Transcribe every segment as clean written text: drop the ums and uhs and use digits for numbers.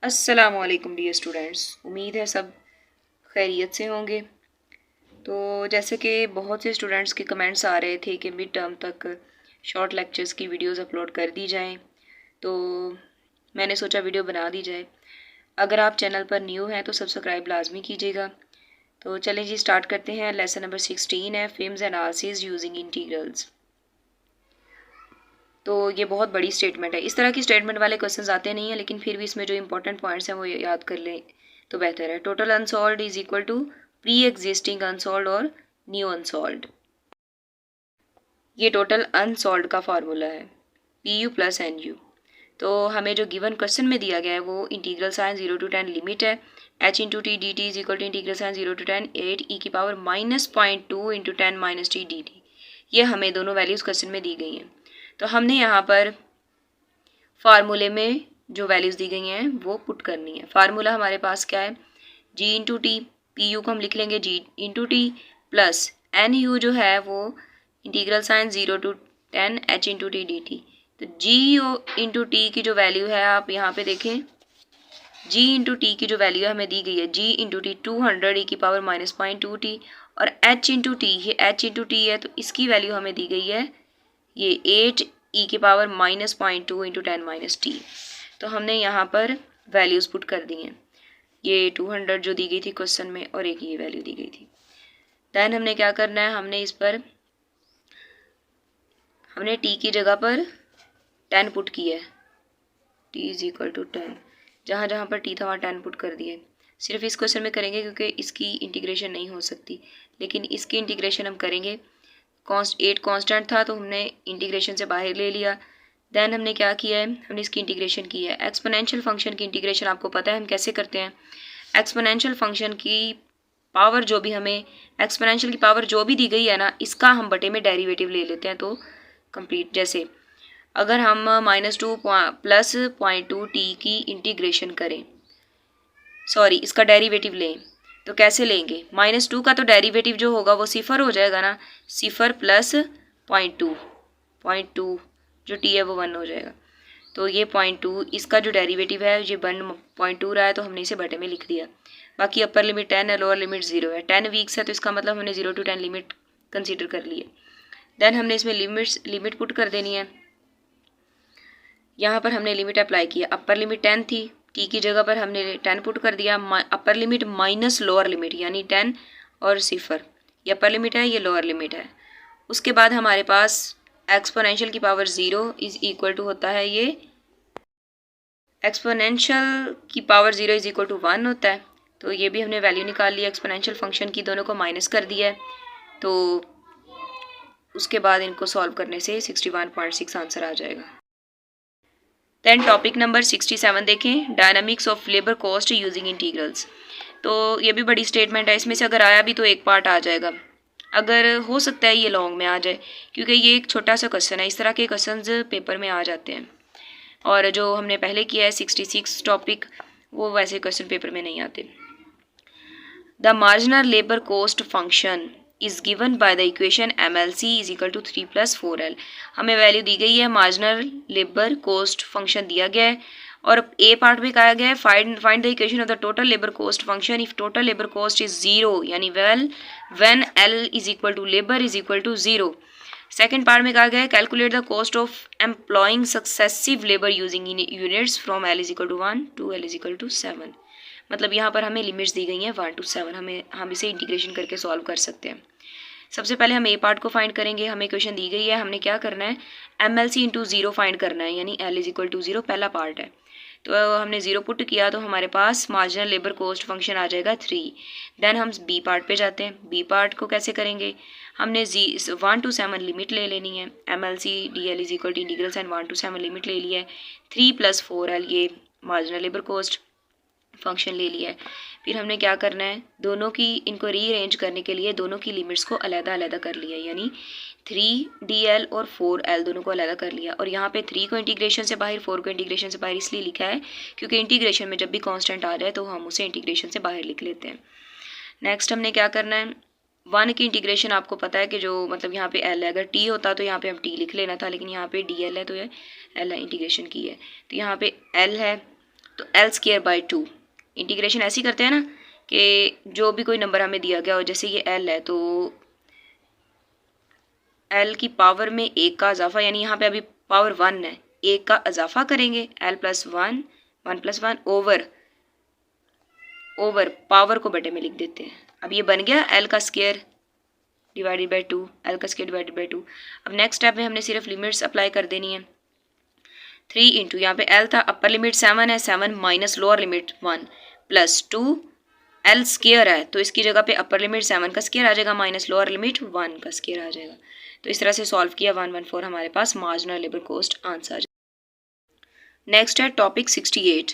अस्सलामुअलैकुम dear students, उम्मीद है सब खैरियत से होंगे। तो जैसे कि बहुत से स्टूडेंट्स के कमेंट्स आ रहे थे कि मिड टर्म तक शॉर्ट लेक्चर्स की वीडियोस अपलोड कर दी जाएं, तो मैंने सोचा वीडियो बना दी जाए। अगर आप चैनल पर न्यू हैं तो सब्सक्राइब लाजमी कीजिएगा। तो चलें जी, स्टार्ट करते हैं। लेसन नंबर 16 है फिल्म्स एनालिसिस यूजिंग इंटीग्रल्स। तो ये बहुत बड़ी स्टेटमेंट है। इस तरह की स्टेटमेंट वाले क्वेश्चंस आते नहीं हैं, लेकिन फिर भी इसमें जो इंपॉर्टेंट पॉइंट्स हैं वो याद कर लें तो बेहतर है। Total unsolved is equal to pre existing unsolved और न्यू अनसॉल्व्ड। ये टोटल अनसॉल्व्ड का फार्मूला है, P U plus N U. तो हमें जो गिवन क्वेश्चन में दिया गया है वो इंटीग्रल साइन 0 to 10 लिमिट है h into T D T is equal to integral sign 0 to 10 8 e की power -0.2 into 10 minus T D T. ये हमें दोनों वैल्यूज़ क्वेश्चन में दी गई हैं। तो हमने यहाँ पर फार्मूले में जो वैल्यूज़ दी गई हैं वो पुट करनी है। फार्मूला हमारे पास क्या है, g into t, p u को हम लिख लेंगे g into t, plus N u जो है वो integral sign 0 to 10 h into T D t. तो जी इंटू टी की जो वैल्यू है आप यहाँ पे देखें, जी इंटू टी की जो वैल्यू हमें दी गई है जी इंटू टी 200 e की पावर -0.2 टी, और h इंटू टी, ये h इंटू टी है तो इसकी वैल्यू हमें दी गई है ये 8 e की पावर -0.2 इंटू 10 माइनस टी। तो हमने यहाँ पर वैल्यूज़ पुट कर दी हैं, ये 200 जो दी गई थी क्वेश्चन में और एक ये वैल्यू दी गई थी। दैन हमने क्या करना है, हमने इस पर हमने t की जगह पर 10 पुट किया है, t इज इक्वल टू 10। जहाँ जहाँ पर t था वहाँ 10 पुट कर दिए। सिर्फ इस क्वेश्चन में करेंगे क्योंकि इसकी इंटीग्रेशन नहीं हो सकती, लेकिन इसकी इंटीग्रेशन हम करेंगे। 8 कांस्टेंट था तो हमने इंटीग्रेशन से बाहर ले लिया। देन हमने क्या किया है, हमने इसकी इंटीग्रेशन की है। एक्सपोनेंशियल फंक्शन की इंटीग्रेशन आपको पता है हम कैसे करते हैं। एक्सपोनेंशियल फंक्शन की पावर जो भी हमें, एक्सपोनेंशियल की पावर जो भी दी गई है ना, इसका हम बटे में डेरिवेटिव ले लेते हैं तो कंप्लीट। जैसे अगर हम -2 प्लस 0.2 टी की इंटीग्रेशन करें, सॉरी इसका डेरिवेटिव लें, तो कैसे लेंगे, -2 का तो डेरिवेटिव जो होगा वो सिफर हो जाएगा ना, सिफर प्लस 0.2 जो टी है वो 1 हो जाएगा। तो ये 0.2 इसका जो डेरिवेटिव है ये 1.2 रहा है, तो हमने इसे बटे में लिख दिया। बाकी अपर लिमिट 10 है, लोअर लिमिट 0 है। 10 वीक्स है तो इसका मतलब हमने 0 to 10 लिमिट कंसीडर कर ली है। देन हमने इसमें लिमिट पुट कर देनी है। यहाँ पर हमने लिमिट अप्लाई किया, अपर लिमिट 10 थी, टी की जगह पर हमने 10 पुट कर दिया। Upper limit minus lower limit यानी 10 और सिफर, ये अपर लिमिट है, ये लोअर लिमिट है। उसके बाद हमारे पास एक्सपोनेंशियल की पावर 0 इज इक्वल टू होता है, ये एक्सपोनेंशियल की पावर 0 इज इक्वल टू 1 होता है। तो ये भी हमने वैल्यू निकाल ली एक्सपोनेंशियल फंक्शन की, दोनों को माइनस कर दिया है। तो उसके बाद इनको सॉल्व करने से 61.6 आंसर आ जाएगा। दैन टॉपिक नंबर 67 देखें, dynamics of labour cost using integrals. तो ये भी बड़ी स्टेटमेंट है, इसमें से अगर आया भी तो एक पार्ट आ जाएगा, अगर हो सकता है ये लॉन्ग में आ जाए क्योंकि ये एक छोटा सा क्वेश्चन है। इस तरह के क्वेश्चंस पेपर में आ जाते हैं, और जो हमने पहले किया है 66 टॉपिक, वो वैसे क्वेश्चन पेपर में नहीं आते। The marginal labour cost function is given by the equation MLC is equal to 3 + 4L। हमें वैल्यू दी गई है, मार्जिनल लेबर कॉस्ट फंक्शन दिया गया है, और ए पार्ट में कहा गया है find the equation of the total labour cost function if total labour cost is 0 यानी when L is equal to labour is equal to 0। Second part में कहा गया है calculate the cost of employing successive labour using units from L is equal to 1 to L is equal to 7। मतलब यहाँ पर हमें limits दी गई हैं 1 to 7, हम इसे इंटीग्रेशन करके सॉल्व कर सकते हैं। सबसे पहले हम ए पार्ट को फाइंड करेंगे। हमें क्वेश्चन दी गई है, हमने क्या करना है, MLC इंटू 0 फाइंड करना है, यानी L इज इक्वल टू 0 पहला पार्ट है। तो हमने 0 पुट किया तो हमारे पास मार्जिनल लेबर कॉस्ट फंक्शन आ जाएगा 3। देन हम बी पार्ट पे जाते हैं। बी पार्ट को कैसे करेंगे, हमने 1 to 7 लिमिट ले लेनी है, MLC DL is equal to integral sign 1 to 7 limit ले लिया है, 3 + 4L ये मार्जिनल लेबर कॉस्ट फंक्शन ले लिया है। फिर हमने क्या करना है, दोनों की इनको रीअरेंज करने के लिए दोनों की लिमिट्स को अलग-अलग कर लिया, यानी 3DL और 4L दोनों को अलग कर लिया। और यहाँ पे 3 को इंटीग्रेशन से बाहर, 4 को इंटीग्रेशन से बाहर इसलिए लिखा है क्योंकि इंटीग्रेशन में जब भी कांस्टेंट आ जाए तो हम उसे इंटीग्रेशन से बाहर लिख लेते हैं। नेक्स्ट हमने क्या करना है, 1 की इंटीग्रेशन आपको पता है कि जो मतलब यहाँ पे L है, अगर T होता तो यहाँ पे हम T लिख लेना था, लेकिन यहाँ पे DL है तो ये L इंटीग्रेशन की है। तो यहाँ पे L है तो एल स्क्वायर बाई 2। इंटीग्रेशन ऐसे ही करते हैं ना कि जो भी कोई नंबर हमें दिया गया हो, जैसे ये एल है तो एल की पावर में एक का इजाफा, यानी यहाँ पे अभी पावर 1 है, एक का इजाफा करेंगे L plus 1 1 plus 1 over power को बटे में लिख देते हैं। अब ये बन गया एल का स्क्वायर डिवाइडेड बाई 2, एल का स्क्वायर डिवाइडेड बाई 2। अब नेक्स्ट स्टेप में हमने सिर्फ लिमिट्स अप्लाई कर देनी है। 3 इंटू यहाँ पे एल था, अपर लिमिट 7 है, 7 minus lower limit 1 plus 2 L square है, तो इसकी जगह पे अपर लिमिट 7 का स्क्वायर आ जाएगा माइनस लोअर लिमिट 1 का स्क्वायर आ जाएगा। तो इस तरह से सॉल्व किया 114 हमारे पास मार्जिनल लेबर कॉस्ट आंसर आ जाएगा। नेक्स्ट है टॉपिक 68।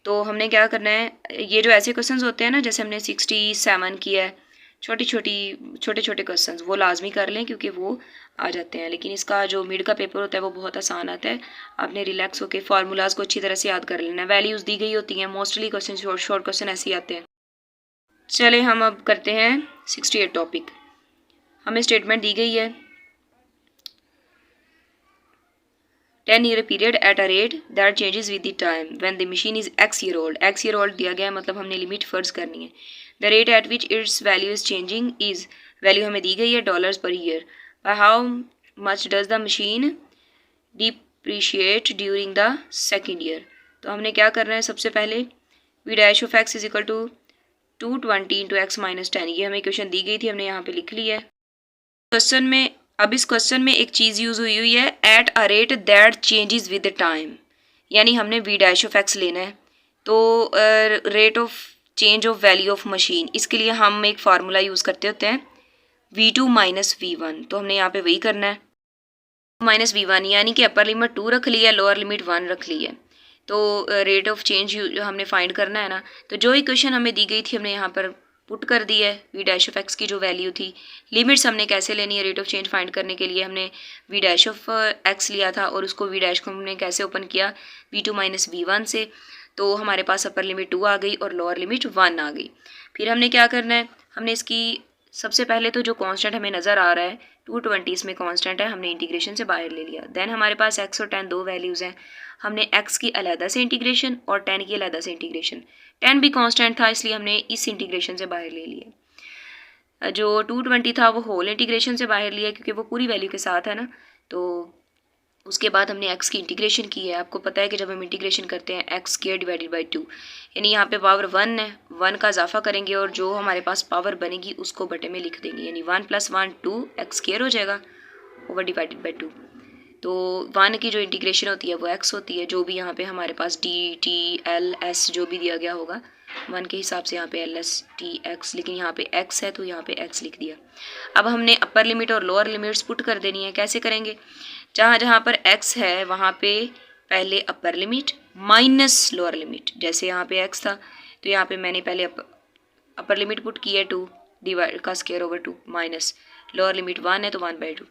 तो हमने क्या करना है, ये जो ऐसे क्वेश्चंस होते हैं ना, जैसे हमने 67 किया है, छोटे छोटे क्वेश्चंस वो लाजमी कर लें क्योंकि वो आ जाते हैं। लेकिन इसका जो मिड का पेपर होता है वो बहुत आसान आता है, आपने रिलैक्स होकर फार्मूलाज को अच्छी तरह से याद कर लेना है। वैल्यूज़ दी गई होती हैं, मोस्टली क्वेश्चन शॉर्ट क्वेश्चन ऐसे ही आते हैं। चले हम अब करते हैं 68 टॉपिक। हमें स्टेटमेंट दी गई है 10 year period at a rate that changes with the time when the machine is x year old। x year old दिया गया है, मतलब हमने लिमिट फर्ज करनी है। The rate at which its value is changing is, value हमें दी गई है dollars per year. By how much does the machine depreciate during the second year। तो हमने क्या करना है, सबसे पहले v dash of x is equal to 220 into x minus 10। ये हमें क्वेश्चन दी गई थी, हमने यहाँ पे लिख ली है क्वेश्चन में। अब इस क्वेश्चन में एक चीज़ यूज़ हुई है at a rate that changes with the time, यानी हमने वी डैश ऑफ एक्स लेना है। तो rate of change of value of machine, इसके लिए हम एक फार्मूला यूज़ करते होते हैं v2 माइनस v1। तो हमने यहाँ पे वही करना है माइनस v1, यानी कि अपर लिमिट 2 रख ली है, लोअर लिमिट 1 रख ली है। तो रेट ऑफ चेंज हमने फाइंड करना है ना, तो जो इक्वेशन हमें दी गई थी हमने यहाँ पर पुट कर दी है। वी डैश ऑफ एक्स की जो वैल्यू थी, लिमिट्स हमने कैसे लेनी है रेट ऑफ चेंज फाइंड करने के लिए, हमने वी डैश ऑफ एक्स लिया था और उसको वी डैश को हमने कैसे ओपन किया v2 माइनस v1 से। तो हमारे पास अपर लिमिट 2 आ गई और लोअर लिमिट 1 आ गई। फिर हमने क्या करना है, हमने इसकी सबसे पहले तो जो कांस्टेंट हमें नज़र आ रहा है 220 इसमें कांस्टेंट है, हमने इंटीग्रेशन से बाहर ले लिया। देन हमारे पास x और 10 दो वैल्यूज़ हैं, हमने x की अलहदा से इंटीग्रेशन और 10 की अलहदा से इंटीग्रेशन। 10 भी कांस्टेंट था इसलिए हमने इस इंटीग्रेशन से बाहर ले लिया। जो 220 था वो होल इंटीग्रेशन से बाहर लिया क्योंकि वो पूरी वैल्यू के साथ है ना। तो उसके बाद हमने x की इंटीग्रेशन की है। आपको पता है कि जब हम इंटीग्रेशन करते हैं x स्क्वायर डिवाइडेड बाई 2, यानी यहाँ पे पावर 1 है, 1 का इजाफा करेंगे और जो हमारे पास पावर बनेगी उसको बटे में लिख देंगे, यानी 1 प्लस 1 2 x स्क्वायर हो जाएगा ओवर डिवाइडेड बाई 2। तो 1 की जो इंटीग्रेशन होती है वो x होती है, जो भी यहाँ पे हमारे पास d t l s जो भी दिया गया होगा 1 के हिसाब से यहाँ पे l s t x, लेकिन यहाँ पे x है तो यहाँ पे x लिख दिया। अब हमने अपर लिमिट और लोअर लिमिट्स पुट कर देनी है। कैसे करेंगे, जहाँ जहाँ पर x है वहाँ पे पहले upper limit minus lower limit. जैसे यहाँ पे x था तो यहाँ पे मैंने पहले अपर लिमिट पुट की है 2 डिवाइड का square over 2 minus lower limit 1 है तो 1/2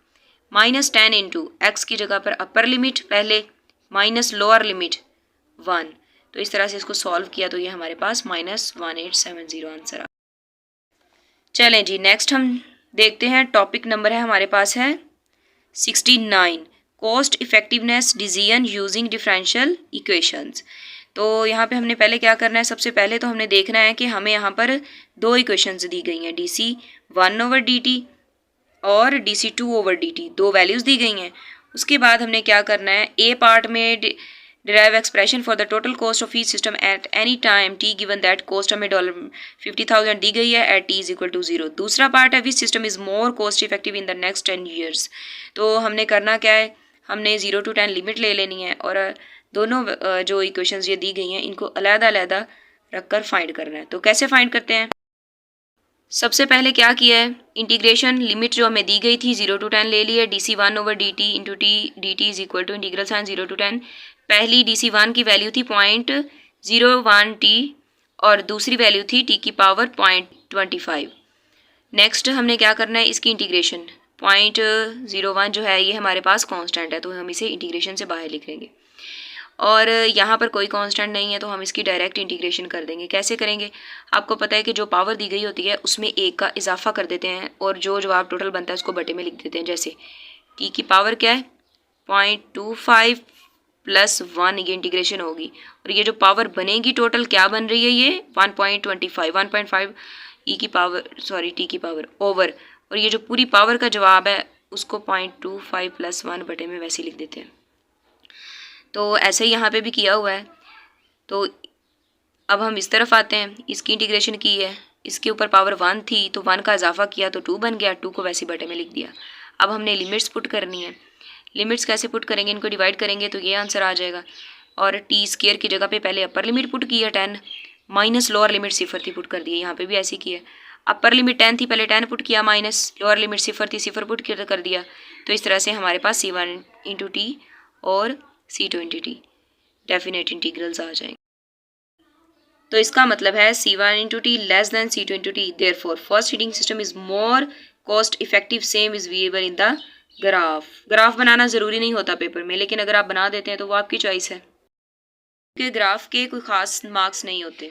माइनस 10 इंटू एक्स की जगह पर अपर लिमिट पहले माइनस लोअर लिमिट 1। तो इस तरह से इसको सॉल्व किया तो ये हमारे पास -1870 आंसर आ। चलें जी, नेक्स्ट हम देखते हैं टॉपिक नंबर है हमारे पास है 69 cost effectiveness decision using differential equations. तो यहाँ पे हमने पहले क्या करना है, सबसे पहले तो हमने देखना है कि हमें यहाँ पर दो इक्वेशंस दी गई हैं, dc1/dt और dc2 ओवर dt, दो वैल्यूज़ दी गई हैं। उसके बाद हमने क्या करना है, ए पार्ट में derive expression for the total cost of each system at any time T given that cost हमें $50,000 दी गई है एट t = 0। दूसरा पार्ट है which system is more cost effective in the next 10 years। तो हमने करना क्या है, हमने 0 to 10 लिमिट ले लेनी है और दोनों जो इक्वेशंस ये दी गई हैं इनको अलग-अलग रख कर फाइंड करना है। तो कैसे फाइंड करते हैं, सबसे पहले क्या किया है, इंटीग्रेशन लिमिट जो हमें दी गई थी 0 to 10 ले ली है, dc1/dt into T dt is equal to integral sign 0 to 10। पहली dc1 की वैल्यू थी 0.01 t और दूसरी वैल्यू थी t की पावर 0.25। नेक्स्ट हमने क्या करना है, इसकी इंटीग्रेशन 0.01 जो है ये हमारे पास कांस्टेंट है तो हम इसे इंटीग्रेशन से बाहर लिख लेंगे और यहाँ पर कोई कांस्टेंट नहीं है तो हम इसकी डायरेक्ट इंटीग्रेशन कर देंगे। कैसे करेंगे, आपको पता है कि जो पावर दी गई होती है उसमें एक का इजाफा कर देते हैं और जो जवाब टोटल बनता है उसको बटे में लिख देते हैं। जैसे t की पावर क्या है 0.25 1 ये इंटीग्रेशन होगी और ये जो पावर बनेगी टोटल क्या बन रही है, ये 1.5 ई की पावर टी की पावर ओवर, और ये जो पूरी पावर का जवाब है उसको 0.25 + 1 बटे में वैसे ही लिख देते हैं। तो ऐसे ही यहाँ पे भी किया हुआ है। तो अब हम इस तरफ आते हैं, इसकी इंटीग्रेशन की है, इसके ऊपर पावर 1 थी तो 1 का इजाफा किया तो 2 बन गया, 2 को वैसे बटे में लिख दिया। अब हमने लिमिट्स पुट करनी है। लिमिट्स कैसे पुट करेंगे, इनको डिवाइड करेंगे तो ये आंसर आ जाएगा। और t² की जगह पे पहले अपर लिमिट पुट की है 10 माइनस लोअर लिमिट 0 थी पुट कर दी है। यहाँ पे भी ऐसे किया, अपर लिमिट 10 थी पहले 10 पुट किया माइनस लोअर लिमिट 0 थी 0 पुट कर दिया। तो इस तरह से हमारे पास C1 × t और C2 × t डेफिनेट इंटीग्रल्स आ जाएंगे। तो इसका मतलब है C1 × t less than C2 × t, therefore first heating system is more cost effective, same is visible in the graph. Graph बनाना ज़रूरी नहीं होता पेपर में, लेकिन अगर आप बना देते हैं तो वो आपकी चॉइस है, क्योंकि ग्राफ के कोई ख़ास मार्क्स नहीं होते।